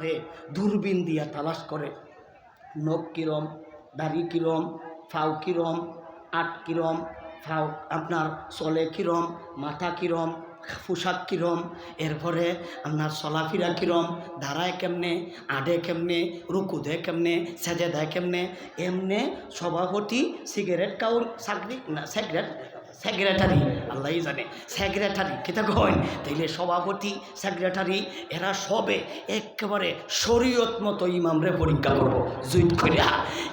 রে দূরবীন দিয়া তালাশ করে, নখ কিরম, দাড়ি কিরম, ফাও কিরম, আট কিরম, ফাও আপনার চলে কিরম, মাথা কিরম, পোশাক কিরম, এরপরে আপনার চলাফেরা কিরম, দাঁড়ায় কেমনে, আডে কেমনে, রুকু দেয় কেমনে, সেজে দেয় কেমনে, এমনে সভাপতি সিগারেট কাউর চাকরি না সেক্রেটারি আল্লাহ জানে, সেক্রেটারি কেতা কইন তাইলে সভাপতি সেক্রেটারি এরা সবে একেবারে শরীয়ত মতো ইমামরে পরীক্ষা করব জুইট করিয়া।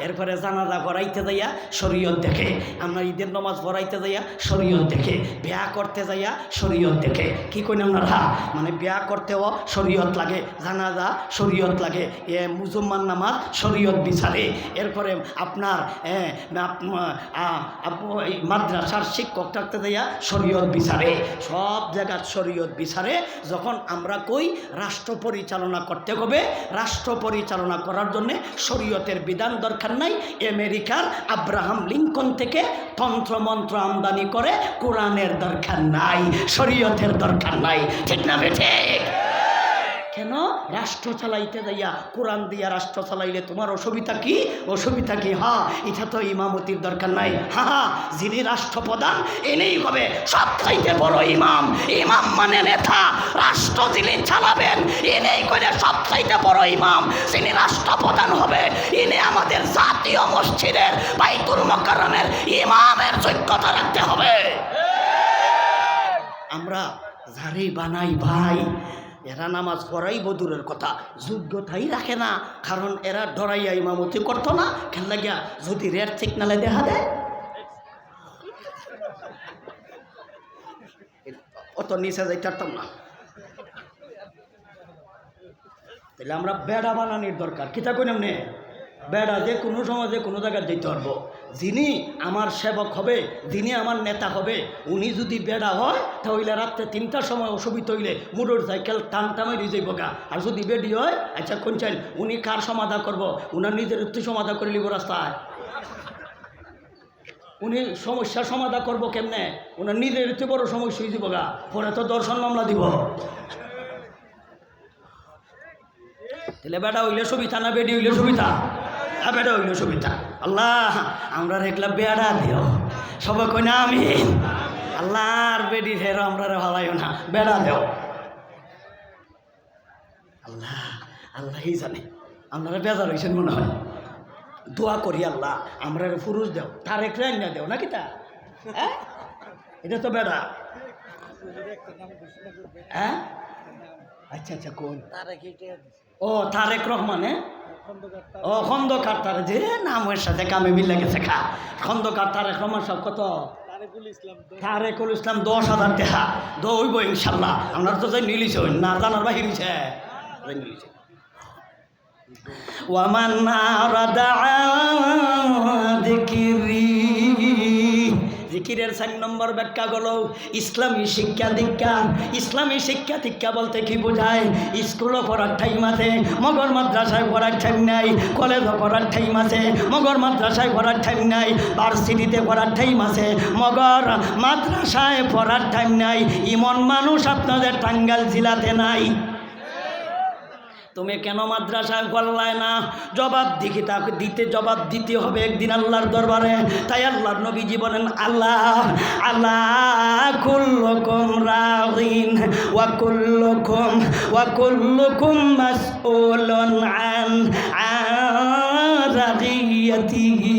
এরপরে জানাজা পড়াইতে যাইয়া শরীয়ত দেখে, আমরা ঈদের নামাজ পড়াইতে যাইয়া শরীয়ত দেখে, বিয়া করতে যাইয়া শরীয়ত দেখে। কি কইন আপনারা? মানে বিয়া করতেও শরীয়ত লাগে, জানাজা শরীয়ত লাগে, মুসলমান নামাজ শরীয়ত বিচারে। এরপরে আপনার মাদ্রাসার শিক্ষক থাকতে দেয়া শরীয়ত বিচারে, সব জায়গার শরীয়ত বিচারে। যখন আমরা কই রাষ্ট্র পরিচালনা করতে হবে, রাষ্ট্র পরিচালনা করার জন্য শরীয়তের বিধান দরকার নাই। আমেরিকার আব্রাহাম লিঙ্কন থেকে তন্ত্রমন্ত্র আমদানি করে কোরআনের দরকার নাই, শরীয়তের দরকার নাই। ঠিক না বেঠে? কেন রাষ্ট্র চালাইতে যাইয়া কোরআন দিয়া রাষ্ট্র চালাইলে তোমার অসুবিধা কি? অসুবিধা কি? হ্যাঁ, এটা তো ইমামতির দরকার নাই। হ্যাঁ, যিনি রাষ্ট্রপ্রধান এনেই হবে সবচাইতে বড় ইমাম। ইমাম মানে নেতা, রাষ্ট্র যিনি চালাবেন এনেই করে সবচাইতে বড় ইমাম। যিনি রাষ্ট্রপ্রধান হবে এনে আমাদের জাতীয় মসজিদের বাইতুল মুকাররমের ইমামের যোগ্যতা রাখতে হবে। আমরা যারে বানাই ভাই, এরা নামাজ পড়াইব দূরের কথা, যোগ্যতাই রাখে না। কারণ এরা ডরাইয়া ইমামতি করতো না। কেন লাগিয়া? যদি রেড সিগনালে দেখা দেয়, অত নিচে যাইতে পারতাম না। তাহলে আমরা বেড়া বানানির দরকার। কিতা কই নামনে বেড়া যে কোনো সমাজে কোনো জায়গায় যেতে পারবো। যিনি আমার সেবক হবে, যিনি আমার নেতা হবে, উনি যদি বেড়া হয় তাহলে রাত্রে 3টার সময় অসুবিধা হইলে মোটর সাইকেল টানটামে রিজে বোকা। আর যদি বেডি হয়, আচ্ছা কোন চাইল উনি কার সমাধা করব? উনার নিজের উত্তর সমাধা করে লিব রাস্তায়। উনি সমস্যার সমাধা করব কেমনে? উনার নিজের উত্তর বড় সমস্যা হয়ে যাব গা, পরে তো দর্শন মামলা দিব। তাহলে বেড়া হইলে সুবিধা না বেডি হইলে সুবিধা? বেড়া হইল সুবিধা। আল্লাহ আমরা রেখলাম বেড়া দিও, সবাই কই না আমি আল্লাহর বেডি ফেরো আমরা ভালাইও না, বেড়া দেও। আল্লাহ আল্লাহই জানে। আপনারা বেজার হয়েছেন মনে হয়। দোয়া করি আল্লাহ আমরা পুরুষ দেও, তারেক রান্না দেও নাকি তা? হ্যাঁ, এটা তো বেড়া। হ্যাঁ, আচ্ছা আচ্ছা, কোন? ও তারেক রহমান। ও খন্দকার তার যে নামের সাথে কামে মিলে গেছে খা। খন্দকার তারেক রহমান সব কত? তারেকুল ইসলাম 10,000 টাকা দইব ইনশাল্লাহ। আপনার তো যাই নিলিছে না জানার বাহির হইছে নিলিছে। ওয়ামান আরাদা যিকরি, জিকিরের 4 নম্বর ব্যাখ্যা হলো ইসলামী শিক্ষা দীক্ষা। ইসলামী শিক্ষা দীক্ষা বলতে কি বোঝায়? স্কুলও পড়ার টাইম আছে, মগর মাদ্রাসায় পড়ার টাইম নাই, কলেজও পড়ার টাইম আছে, মগর মাদ্রাসায় পড়ার টাইম নাই, ভার্সিটিতে পড়ার টাইম আছে, মগর মাদ্রাসায় পড়ার টাইম নাই। এমন মানুষ আপনাদের টাঙ্গাইল জেলাতে নাই। তুমি কেন মাদ্রাসায় পড়লায় না? জবাব জবাব দিতে হবে একদিন আল্লাহর দরবারে। তাই আল্লাহর নবীজি বলেন, আল্লাহ আল্লাহ কুল্লুকুম রাদিন ওয়া কুল্লুকুম মাসউলুন আন রাদিয়াতিহি।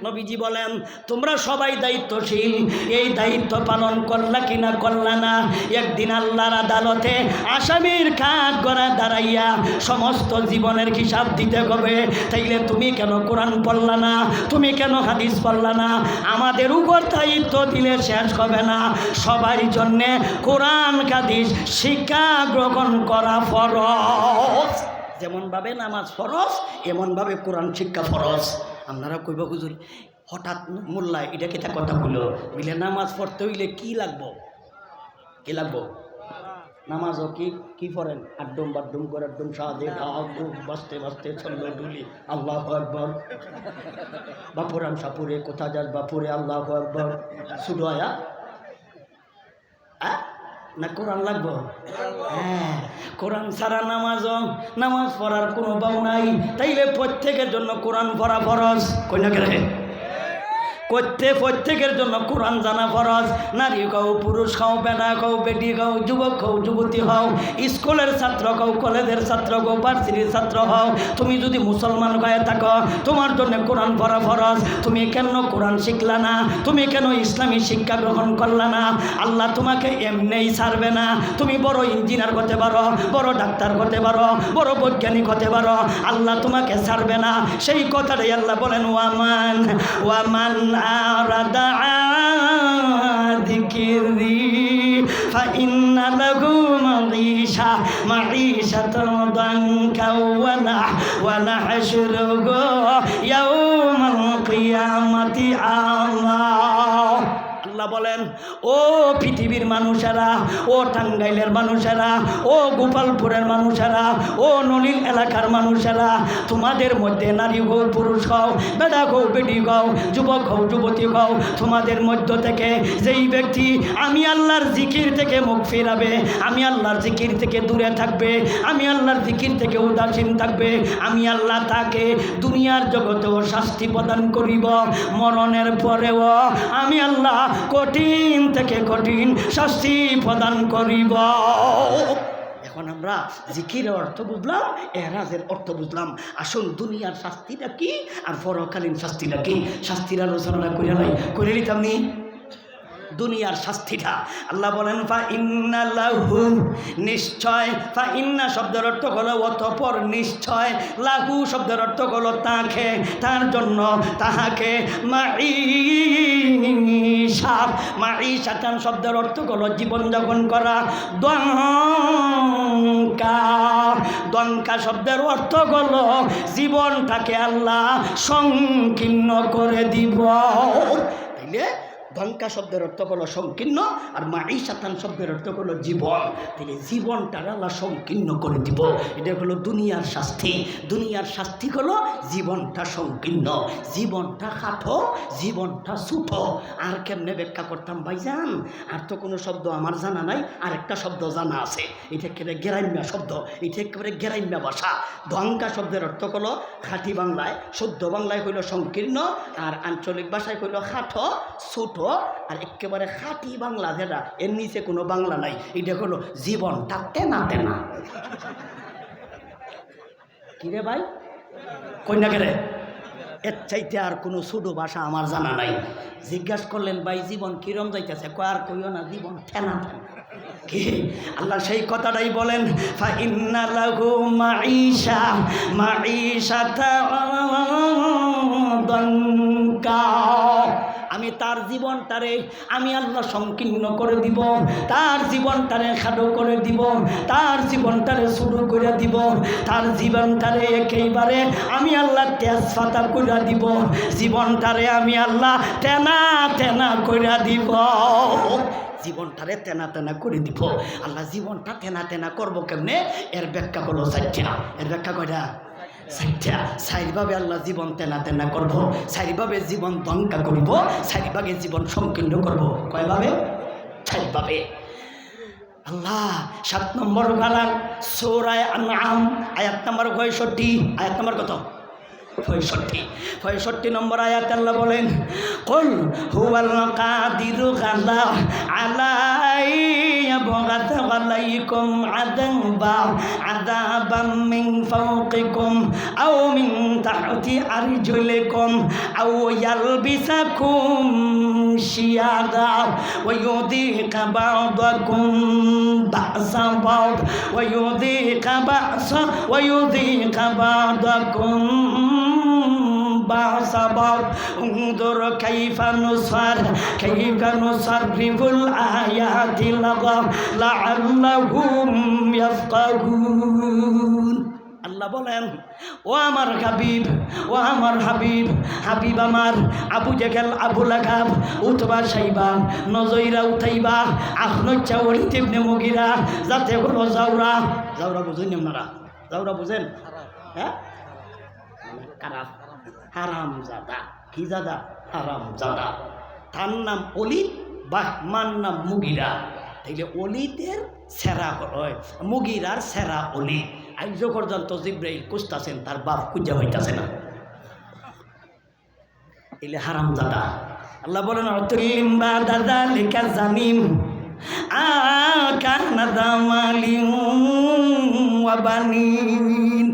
নবীজি বলেন তোমরা সবাই দায়িত্বশীল, এই দায়িত্ব পালন করলা কিনা করলা না, একদিন আল্লাহর আদালতে আসামির কাঠ গড়া দাঁড়াইয়া সমস্ত জীবনের হিসাব দিতে হবে। তাইলে তুমি কেন কোরআন পড়লা না? তুমি কেন হাদিস পড়লা না? আমাদের উপর দায়িত্ব দিলে শেষ হবে না। সবার জন্যে কোরআন হাদিস শিক্ষা গ্রহণ করা ফরজ। যেমনভাবে নামাজ ফরজ, এমনভাবে কোরআন শিক্ষা ফরজ। আপনারা কইব হুজুর হঠাৎ মোল্লায় এটা কেটা কথা বললো বলে নামাজ পড়তে হইলে কি লাগবো? কি লাগবো? নামাজও কি পড়েন? আড্ডম বাড্ডম করে একদম সাহায্যে বাঁচতে বাঁচতে চলবে ডুলি আল্লাহ আকবর, বাপুরাম সাপুরে কোথা যাস বাপুরে আল্লাহ আকবর শুধু আয়া। না কোরআন লাগবো? হ্যাঁ, কোরআন ছাড়া নামাজ পড়ার কোনো বাউ নাই। তাইলে প্রত্যেকের জন্য কোরআন পড়া ফরজ, কই না কেন? প্রত্যেকের জন্য কোরআন জানা ফরজ। নারী হও, পুরুষ হও, বেটা হও, বেটি হও, যুবক হও, যুবতী হও, স্কুলের ছাত্র হও, কলেজের ছাত্র হও, ভার্সিটির ছাত্র হও, তুমি যদি মুসলমান হয়ে থাকো তোমার জন্য কোরআন পড়া ফরজ। তুমি কেন কোরআন শিখলা না? তুমি কেন ইসলামী শিক্ষা গ্রহণ করলা না? আল্লাহ তোমাকে এমনিই ছাড়বে না। তুমি বড় ইঞ্জিনিয়ার হতে পারো, বড় ডাক্তার হতে পারো, বড় বৈজ্ঞানিক হতে পারো, আল্লাহ তোমাকে ছাড়বে না। সেই কথাটাই আল্লাহ বলেন, ওয়ামান আরাদা যিকরি ফাইন্না লাহু মাঈশাতান দানকা ওয়া নাহশুরুহু ইয়াওমাল কিয়ামাতি আমা। আল্লাহ বলেন, ও পৃথিবীর মানুষেরা, ও টাঙ্গাইলের মানুষেরা, ও গোপালপুরের মানুষেরা, ও নলিল এলাকার মানুষেরা, তোমাদের মধ্যে নারী হও, পুরুষ হও, বেটা হও, বেটি হও, যুবক হও, যুবতী হও, তোমাদের মধ্য থেকে যেই ব্যক্তি আমি আল্লাহর জিকির থেকে মুখ ফিরাবে, আমি আল্লাহর জিকির থেকে দূরে থাকবে, আমি আল্লাহর জিকির থেকে উদাসীন থাকবে, আমি আল্লাহ তাকে দুনিয়ার জগতেও শাস্তি প্রদান করিব, মরণের পরেও আমি আল্লাহ কঠিন থেকে কঠিন শাস্তি প্রদান করিব। এখন আমরা জিকিরের অর্থ বুঝলাম, এরাজের অর্থ বুঝলাম। আসুন দুনিয়ার শাস্তিটা কি আর পরকালীন শাস্তিটা কি, শাস্তির আলোচনা করে নিতাম নি। দুনিয়ার শাস্তিটা আল্লাহ বলেন, ফাইন্না লাহু, নিশ্চয়। ফাইন্না শব্দের অর্থ হলো অতঃপর, নিশ্চয়। লাহু শব্দের অর্থ হলো তাকে, তার জন্য, তাহাকে। মাঈশাতান শব্দের অর্থ হলো জীবনযাপন করা। দঙ্কা শব্দের অর্থ হলো জীবনটাকে আল্লাহ সংকীর্ণ করে দিব। তাইলে দঙ্কা শব্দের অর্থ হলো সংকীর্ণ, আর মাঈশাতান শব্দের অর্থ হলো জীবন। তাহলে জীবনটা আল্লাহ সংকীর্ণ করে দিব। এটা হলো দুনিয়ার শাস্তি। দুনিয়ার শাস্তি হলো জীবনটা সংকীর্ণ, জীবনটা খাটো, জীবনটা ছোটো। আর কেমনে ব্যাখ্যা করতাম ভাইজান? আর তো কোনো শব্দ আমার জানা নাই, আর একটা শব্দ জানা আছে, এটা একেবারে গ্রাম্য শব্দ, এটা একেবারে গ্রাম্য ভাষা। দঙ্কা শব্দের অর্থ হলো খাঁটি বাংলায়, শুদ্ধ বাংলায় হইল সংকীর্ণ, আর আঞ্চলিক ভাষায় হইল খাটো, ছোট। আর একেবারে খাঁটি বাংলা যেটা, এর নিচে কোনো বাংলা নাই, এটা হলো জীবনটা তেনা তেনা। কিরে ভাই, কন্যা কেরে? এর চাইতে আর কোনো ছোট ভাষা আমার জানা নাই। জিজ্ঞাসা করলেন, ভাই জীবন কিরম যাইতেছে? আর কইও না, জীবন ঠেনা ঠেনা। কি আল্লাহ সেই কথাটাই বলেন, ফাইন্না লাহু মাঈশাতান দানকা। আমি তার জীবনটারে আমি আল্লাহ সংকীর্ণ করে দিব, তার জীবনটারে খাটো করে দিব, তার জীবনটারে শুরু করে দিব, তার জীবনটারে একেবারে আমি আল্লাহ তেজপাতা করে দিব, জীবনটারে আমি আল্লাহ তেনা তেনা করে দিব। জীবনটারে তেনা তেনা করে দিব। আল্লাহ জীবনটা তেনা তেনা করবো কেমনে? এর ব্যাখ্যা হলো চারটা। এর ব্যাখ্যা কয়টা? চারিভাবে আল্লাহ জীবন তেনা তেনা করব, চারিভাবে জীবন দঙ্কা করিব, চারিভাগে জীবন সংকীর্ণ করব। কয়ভাবে? চারিভাবে। আল্লাহ 7 নম্বর পারা সূরা আনআম আয়াত নম্বর 65। আয়াত নম্বর কত? 65 নম্বর আয়াত আল্লাহ বলেন, কুল হুয়াল কাদিরু আলা ইয়াবগাতা আলাইকুম আযাবাম মিন ফাওকিকুম আও মিন তাহতি আরজুলিকুম আও ইয়ালবিসাকুম শিয়াদা ওয়া ইউযিকা বা'দাকুম বা'সা বা'দ ওয়া ইউযিকা বা'দাকুম বা'সাবাদ। উনজুর কাইফা নুসাররিফুল আয়াতি লাআল্লাহুম ইয়াফকাহুন। আল্লাহ বলেন, ও আমার হাবিব, ও আমার হাবিব, হাবিব আমার, আবু জেহেল, আবু লাহাব, উতবা, সাইবা, নজইরা, উতাইবা, আখনচ্চা, ওয়ালিদ ইবনে মুগিরা, যাতে হলো জাওরা। জাওরা বুঝেন আপনারা? জাওরা বুঝেন? হ্যাঁ, কারাফ, হারাম জাদা। কি জাদা? হারাম জাদা। তার নাম ওলিদ, বাহ মার নাম মুগিরা। তাইলে অলিদের সেরা হয় মুগিরার সেরা অলি। আইজ পর্যন্ত জিব্রাইল কুস্তাছেন, তার বাপ খুঁজা হইতাছে না। এলে হারামজাদা। আল্লাহ বলেন অতুলিম বাদা লিকা জানিম আকানা দামালিম ওয়া বানিন।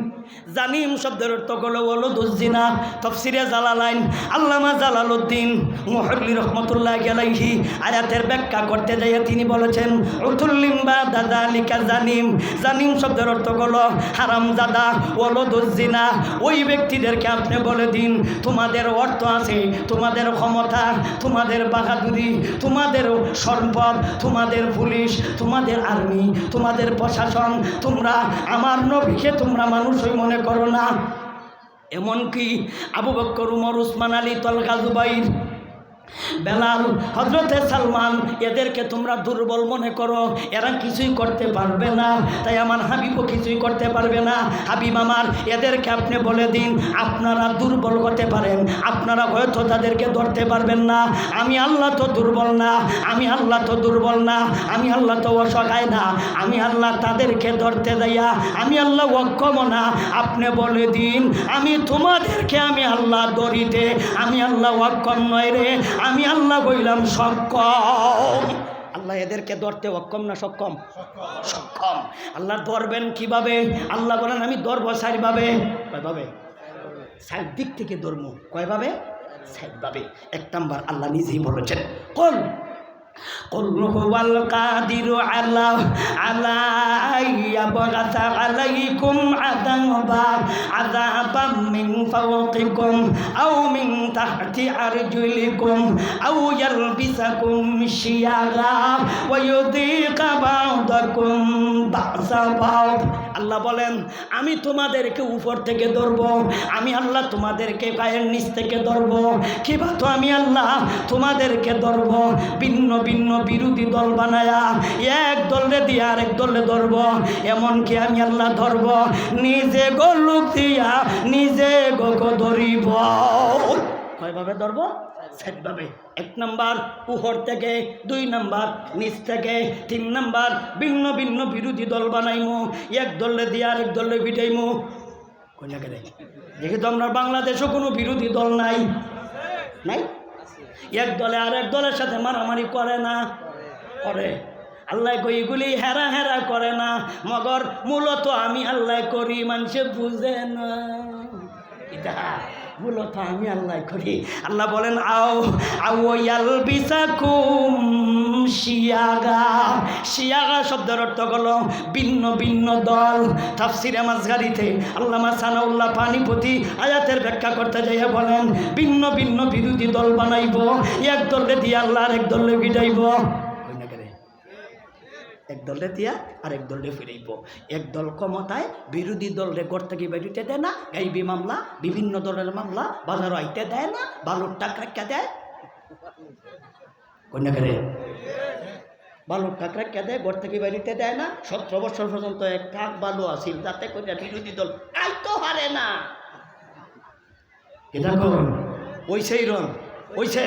জানিম শব্দের অর্থ হলো ওয়ালুদুজ্জিনা। তাফসিরে জালালাইন আল্লামা জালালউদ্দিন মুহল্লি রহমাতুল্লাহি আলাইহি আয়াতের ব্যাখ্যা করতে যাইয়া তিনি বলেছেন উতুল্লিম বাদা যালিকা জানিম। জানিম শব্দের অর্থ হলো হারামজাদা, ওয়ালুদুজ্জিনা। ওই ব্যক্তিদেরকে আপনি বলে দিন তোমাদের অর্থ আছে, তোমাদের ক্ষমতা, তোমাদের বাহাদুরি, তোমাদের সম্পদ, তোমাদের পুলিশ, তোমাদের আর্মি, তোমাদের প্রশাসন, তোমরা আমার নবীকে তোমরা মানুষই মনে করো না। এমনকি আবু বকর, উমর, উসমান, আলী, তলহা, জুবাইর, বেলাল, হজরতে সালমান, এদেরকে তোমরা দুর্বল মনে করো, এরা কিছুই করতে পারবে না। তাই আমার হাবিবও কিছুই করতে পারবে না। হাবিব আমার, এদেরকে আপনি বলে দিন আপনারা দুর্বল হতে পারেন, আপনারা হয়তো তাদেরকে ধরতে পারবেন না। আমি আল্লাহ তো দুর্বল না, আমি আল্লাহ তো দুর্বল না, আমি আল্লাহ তো অসহায় না, আমি আল্লাহ তাদেরকে ধরতে যাইয়া আমি আল্লাহ অক্ষম না। আপনি বলে দিন আমি তোমাদেরকে আমি আল্লাহ ধরিতে আমি আল্লাহ অক্ষম নয় রে, আমি আল্লাহ বললাম সক্ষম। আল্লাহ এদেরকে ধরতে অক্ষম না সক্ষম? সক্ষম। আল্লাহ ধরবেন কিভাবে? আল্লাহ বলেন আমি ধরবো চারভাবে। কয়ভাবে? চার দিক থেকে ধরবো। কয়ভাবে? চারভাবে। এক নাম্বার আল্লাহ নিজেই বলেছেন কোন قل هو القادر على أن يبعث عليكم عذابا من فوقكم أو من تحت أرجلكم أو يلبسكم شيعا ويذيق بعضكم بأس بعض। আল্লাহ বলেন আমি তোমাদেরকে উপর থেকে ধরবো, আমি আল্লাহ তোমাদেরকে পায়ের নিচ থেকে ধরবো। কিবা তো আমি আল্লাহ তোমাদেরকে ধরবো ভিন্ন ভিন্ন বিরোধী দল বানায়া, এক দলে দিয়ে আরেক দলে ধরব। এমনকি আমি আল্লাহ ধরব নিজে গো লোক দিয়া নিজে গো ধরিব। কয়ভাবে ধরব? সেভাবে। এক নাম্বার উপর থেকে, দুই নাম্বার নিচ থেকে, তিন নাম্বার ভিন্ন ভিন্ন বিরোধী দল বানাইমু, এক দলে দিয়ে আরেক দলে বিটাইমু। কই না কেন? দেখি তো আমরা বাংলাদেশও কোনো বিরোধী দল নাই, নাই। এক দলে আরেক দলের সাথে মারামারি করে না? করে। আল্লাহ কই এগুলি হেরা হেরা করে না, মগর মূলত আমি আল্লাহ করি, মানুষে বুঝে না। এটা মূলত আমি আল্লাহ করি। আল্লাহ বলেন আও ইয়ালবিসাকুম শিয়াগা। শিয়াগা শব্দের অর্থ হলো ভিন্ন ভিন্ন দল। তাফসিরে মাযহারিতে আল্লামা সানাউল্লাহ পানিপতি আয়াতের ব্যাখ্যা করতে যাইয়া বলেন ভিন্ন ভিন্ন বিরোধী দল বানাইব, এক দলে দিয়ে আল্লাহ আরেক দলে বিটাইব। এক দলে দিয়া আরেক দলে ফিরাইব। এক দল ক্ষমতায় বিরোধী দলরে ঘর থেকে বেরোতে দেয় না, গাইবি মামলা, বিভিন্ন দলের মামলা বাজারও আইতে দেয় না, বালুর টাকা রেখে দেয়। কন্যা করে বালুর টাকা রেখে দেয়, ঘর থেকে বেরোতে দেয় না। 17 বছর পর্যন্ত এক কাক বালু আসিল, যাতে করে বিরোধী দল আইতো হারে না। এটা কোন ওই সেই রং ওইছে